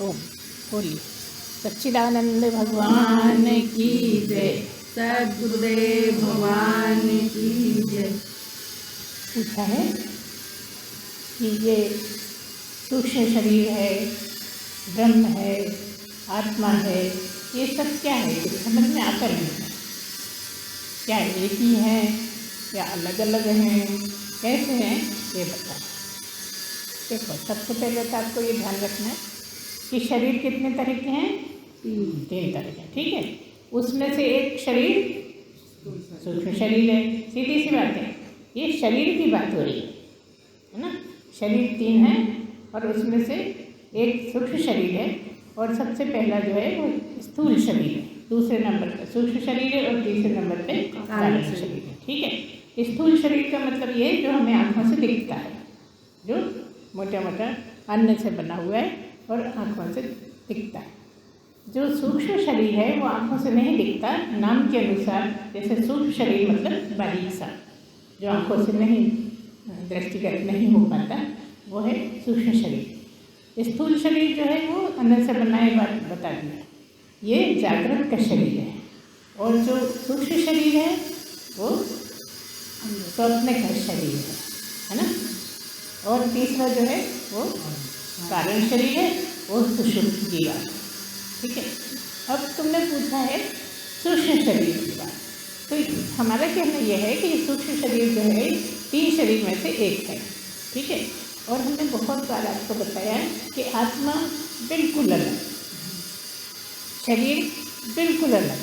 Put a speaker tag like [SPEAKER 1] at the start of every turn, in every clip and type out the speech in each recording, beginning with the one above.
[SPEAKER 1] ओम बोलिए। सच्चिदानंद भगवान की जय।
[SPEAKER 2] सद्गुरुदेव भगवान की जय।
[SPEAKER 1] पूछा है कि ये सूक्ष्म शरीर है, ब्रह्म है, आत्मा है, ये सब क्या है? कुछ समझ में आता नहीं है। क्या एक ही है या अलग अलग हैं, कैसे हैं, ये बताएं। देखो, सबसे पहले तो आपको ये ध्यान रखना है कि शरीर कितने तरह के हैं? तीन तरह के, ठीक है। उसमें से एक शरीर सूक्ष्म शरीर है। सीधी सी बात है, ये शरीर की बात हो रही है ना। शरीर तीन है और उसमें से एक सूक्ष्म शरीर है और सबसे पहला जो है वो स्थूल शरीर है। दूसरे नंबर पर सूक्ष्म शरीर है और तीसरे नंबर पे कारण शरीर है, ठीक है। स्थूल शरीर का मतलब ये जो हमें आँखों से दिखता है, जो मोटा मोटा अन्न से बना हुआ है और आँखों से दिखता है। जो सूक्ष्म शरीर है वो आँखों से नहीं दिखता, नाम के अनुसार। जैसे सूक्ष्म शरीर मतलब बारीक सा, जो आँखों से नहीं दृष्टिगत नहीं हो पाता, वो है सूक्ष्म शरीर। स्थूल शरीर जो है वो अन्न से बना है, बात बता दिया। ये जागृत का शरीर है। और जो सूक्ष्म शरीर है वो स्वप्न का शरीर है ना। और तीसरा जो है वो कारण शरीर है, वो सुषुप्त की बात, ठीक है। अब तुमने पूछा है सूक्ष्म शरीर की बात, तो हमारा कहना यह है कि सूक्ष्म शरीर जो है तीन शरीर में से एक है, ठीक है। और हमने बहुत बार आपको बताया है कि आत्मा बिल्कुल अलग, शरीर बिल्कुल अलग,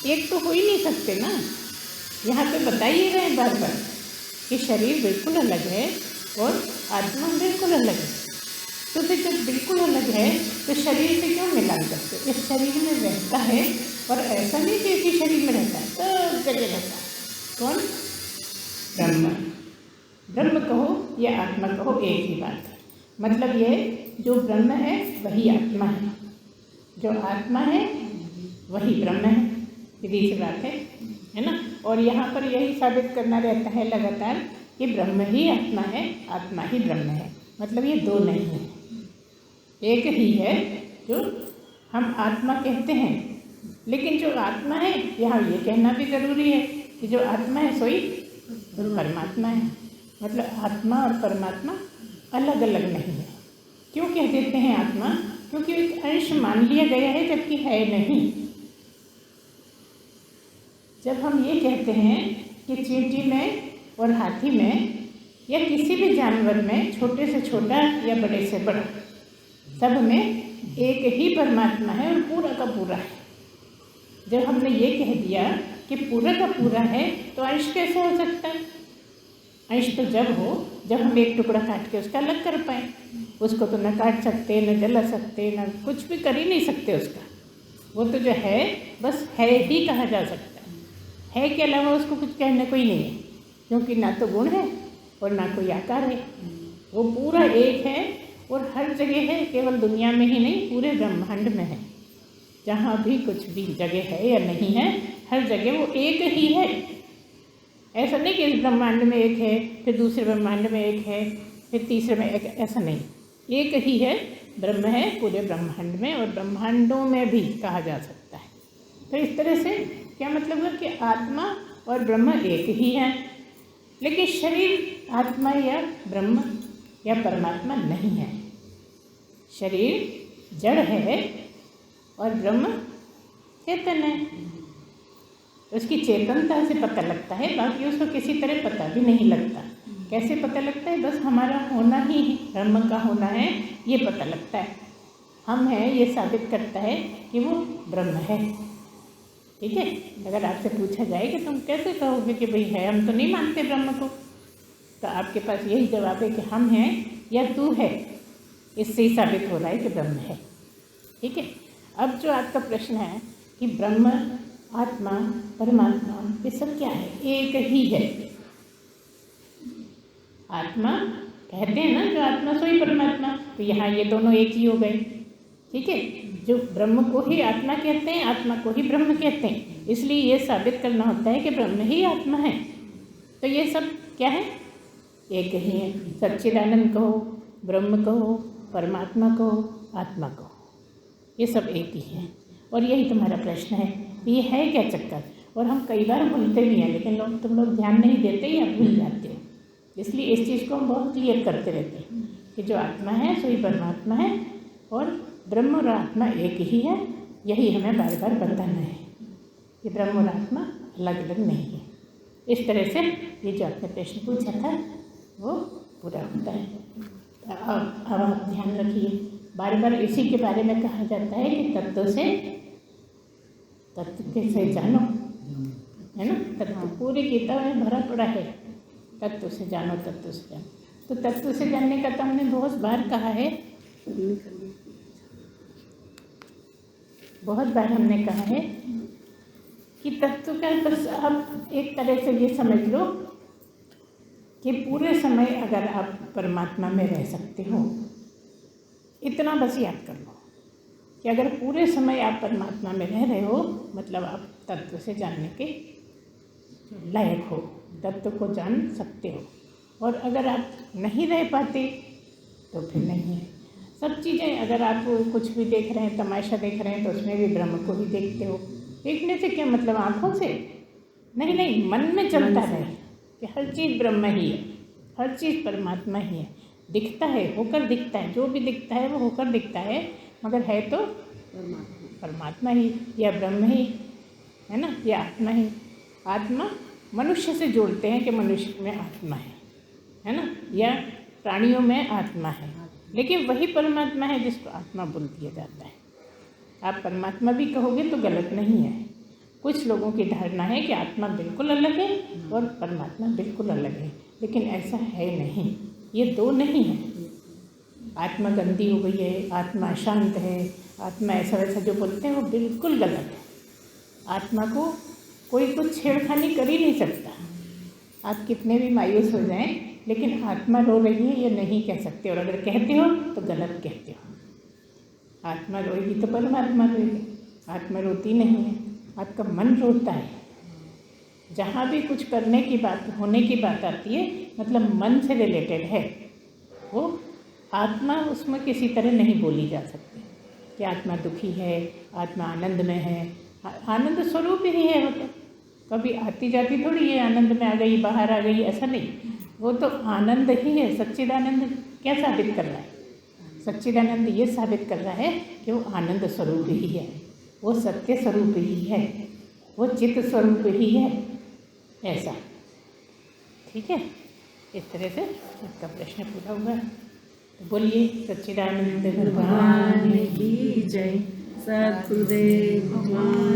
[SPEAKER 1] एक तो हो ही नहीं सकते ना। यहाँ पे बता ही रहे हैं बार बार कि शरीर बिल्कुल अलग है और आत्मा बिल्कुल अलग है। तो फिर जब बिल्कुल अलग है तो शरीर से क्यों मिलान करते? इस शरीर में रहता है और ऐसा नहीं कि इसी शरीर में रहता है, सब जगह रहता है। कौन? ब्रह्म। ब्रह्म कहो या आत्मा कहो, एक ही बात है। मतलब ये जो ब्रह्म है वही आत्मा है, जो आत्मा है वही ब्रह्म है। सीधी सी बात है ना। और यहाँ पर यही साबित करना रहता है लगातार कि ब्रह्म ही आत्मा है, आत्मा ही ब्रह्म है। मतलब ये दो नहीं है, एक ही है जो हम आत्मा कहते हैं। लेकिन जो आत्मा है, यहाँ ये कहना भी ज़रूरी है कि जो आत्मा है सोई परमात्मा है। मतलब आत्मा और परमात्मा अलग अलग नहीं है। क्यों कह देते हैं आत्मा? क्योंकि एक अंश मान लिया गया है जबकि है नहीं। जब हम ये कहते हैं कि चींटी में और हाथी में या किसी भी जानवर में छोटे से छोटा या बड़े से बड़ा, सब में एक ही परमात्मा है और पूरा का पूरा है। जब हमने ये कह दिया कि पूरा का पूरा है तो अंश कैसे हो सकता है? अंश तो जब हो जब हम एक टुकड़ा काट के उसका अलग कर पाए। उसको तो न काट सकते, न जला सकते, न कुछ भी कर ही नहीं सकते उसका। वो तो जो है बस है ही कहा जा सकता है के अलावा उसको कुछ कहने को ही नहीं है, क्योंकि ना तो गुण है और ना कोई आकार है। वो पूरा एक है और हर जगह है, केवल दुनिया में ही नहीं पूरे ब्रह्मांड में है। जहाँ भी कुछ भी जगह है या नहीं है, हर जगह वो एक ही है। ऐसा नहीं कि इस ब्रह्मांड में एक है, फिर दूसरे ब्रह्मांड में एक है, फिर तीसरे में एक, ऐसा नहीं। एक ही है, ब्रह्म है पूरे ब्रह्मांड में और ब्रह्मांडों में भी कहा जा सकता है। तो इस तरह से क्या मतलब है कि आत्मा और ब्रह्म एक ही है। लेकिन शरीर आत्मा या ब्रह्म या परमात्मा नहीं है। शरीर जड़ है और ब्रह्म चेतन है। उसकी चेतनता से पता लगता है, बाकी उसको किसी तरह पता भी नहीं लगता। कैसे पता लगता है? बस हमारा होना ही ब्रह्म का होना है ये पता लगता है। हम हैं ये साबित करता है कि वो ब्रह्म है, ठीक है। अगर आपसे पूछा जाए कि तुम कैसे कहोगे कि भाई है, हम तो नहीं मानते ब्रह्म को, तो आपके पास यही जवाब है कि हम हैं या तू है। इससे ही साबित हो रहा है कि ब्रह्म है, ठीक है। अब जो आपका प्रश्न है कि ब्रह्म, आत्मा, परमात्मा ये सब क्या है? एक ही है। आत्मा कहते हैं ना, जो आत्मा सोई परमात्मा, तो यहाँ ये दोनों एक ही हो गए, ठीक है। जो ब्रह्म को ही आत्मा कहते हैं, आत्मा को ही ब्रह्म कहते हैं, इसलिए ये साबित करना होता है कि ब्रह्म ही आत्मा है। तो ये सब क्या है? एक ही है। सच्चिदानंद कहो, ब्रह्म कहो, परमात्मा कहो, आत्मा कहो, ये सब एक ही है। और यही तुम्हारा प्रश्न है, ये है क्या चक्कर? और हम कई बार भूलते भी हैं, लेकिन तुम लोग ध्यान नहीं देते या भूल जाते हो। इसलिए इस चीज़ को हम बहुत क्लियर करते रहते हैं कि जो आत्मा है सो ही परमात्मा है, और ब्रह्म और आत्मा एक ही है। यही हमें बार बार बताना है कि ब्रह्म और आत्मा अलग अलग नहीं है। इस तरह से ये जो आपने प्रश्न पूछा था वो पूरा होता है। अब आप ध्यान रखिए, बार बार इसी के बारे में कहा जाता है कि तत्व से जानो, है ना। तत्व पूरी गीता में भरा पड़ा है, तत्व से जानो, तत्व से जानो। तो तत्व से जानने का तो हमने बहुत बार कहा है, बहुत बार हमने कहा है कि तत्व का बस आप एक तरह से ये समझ लो कि पूरे समय अगर आप परमात्मा में रह सकते हो, इतना बस याद कर लो कि अगर पूरे समय आप परमात्मा में रह रहे हो, मतलब आप तत्व से जानने के लायक हो, तत्व को जान सकते हो। और अगर आप नहीं रह पाते तो फिर नहीं है। सब चीज़ें, अगर आप कुछ भी देख रहे हैं, तमाशा देख रहे हैं, तो उसमें भी ब्रह्म को ही देखते हो। देखने से क्या मतलब? आँखों से नहीं, मन में चलता रहे कि हर चीज़ ब्रह्म ही है, हर चीज़ परमात्मा ही है। दिखता है, होकर दिखता है, जो भी दिखता है वो होकर दिखता है, मगर है तो परमात्मा ही या ब्रह्म ही, है ना, या आत्मा ही। आत्मा मनुष्य से जोड़ते हैं कि मनुष्य में आत्मा है ना, या प्राणियों में आत्मा है, लेकिन वही परमात्मा है जिसको आत्मा बोल दिया जाता है। आप परमात्मा भी कहोगे तो गलत नहीं है। कुछ लोगों की धारणा है कि आत्मा बिल्कुल अलग है और परमात्मा बिल्कुल अलग है, लेकिन ऐसा है नहीं, ये दो नहीं है। आत्मा गंदी हो गई है, आत्मा शांत है, आत्मा ऐसा वैसा जो बोलते हैं वो बिल्कुल गलत है। आत्मा को कोई कुछ छेड़खानी कर ही नहीं सकता। आप कितने भी मायूस हो जाएं, लेकिन आत्मा रो रही है ये नहीं कह सकते, और अगर कहते हो तो गलत कहते हो। आत्मा रोएगी तो परमात्मा रोएगी, आत्मा रोती नहीं है, आपका मन रोता है। जहाँ भी कुछ करने की बात, होने की बात आती है, मतलब मन से रिलेटेड है, वो आत्मा उसमें किसी तरह नहीं बोली जा सकती कि आत्मा दुखी है, आत्मा आनंद में है। आनंद स्वरूप ही है वो, तो कभी आती जाती थोड़ी है, आनंद में आ गई, बाहर आ गई, ऐसा नहीं। वो तो आनंद ही है। सच्चिदानंद क्या साबित कर रहा है? सच्चिदानंद ये साबित कर रहा है कि वो आनंद स्वरूप ही है, वो सत्य स्वरूप ही है, वो चित्त स्वरूप ही है, ऐसा। ठीक है, इस तरह से इसका प्रश्न पूरा हुआ। तो बोलिए सच्चिदानंद भगवान
[SPEAKER 2] की जय। सद्गुरुदेव भगवान